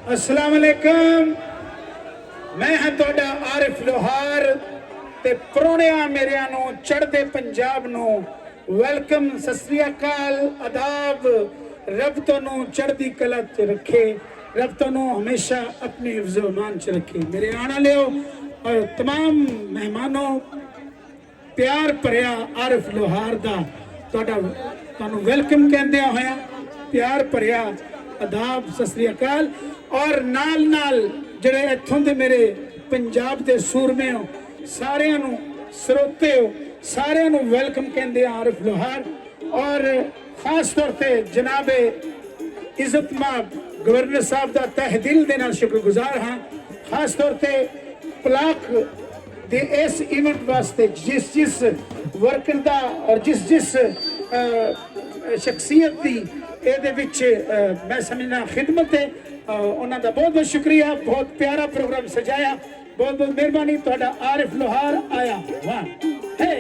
अस्सलाम वालेकुम। मैं हाँ तुहाडा आरिफ लोहार ते प्रोणिया मेरिया नू चढ़दे पंजाब नू वेलकम, सत श्री अकाल, आदाब। रब तोनू चढ़दी कला च रखे, रब तोनू हमेशा अपने हिफ्ज़ व अमान च रखे। मेरे आने लियो और तमाम मेहमानों प्यार भरिया आरिफ लोहार दा तुहानू वेलकम कहंदे होया प्यार भरिया आदाब, सत श्री अकाल। और नाल नाल जिहड़े इत्थों दे मेरे पंजाब दे सूरमे हो सारियां नू सरोते हो सारियां नू वेलकम कहंदे आरिफ लोहार। और खास तौर पे जनाबे इज्जतमाब गवर्नर साहब का तह दिल दे नाल शुक्रगुजार हाँ। खास तौर पे पलाक दे इस इवेंट वास्ते जिस वर्कर दा और जिस शख्सियत की मैं समझना खिदमत है, उन्होंने बहुत बहुत शुक्रिया। बहुत प्यारा प्रोग्राम सजाया, बहुत बहुत मेहरबानी। तुहाडा आरिफ लोहार आया वाह है।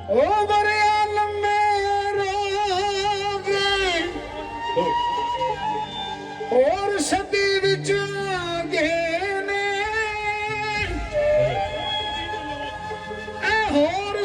ਉਹ ਬਰਿਆ ਲੰਮੇ ਰੋਗ ਹੋਰ ਸਦੀ ਵਿੱਚ ਗਏ ਨੇ ਇਹ ਹੋਰ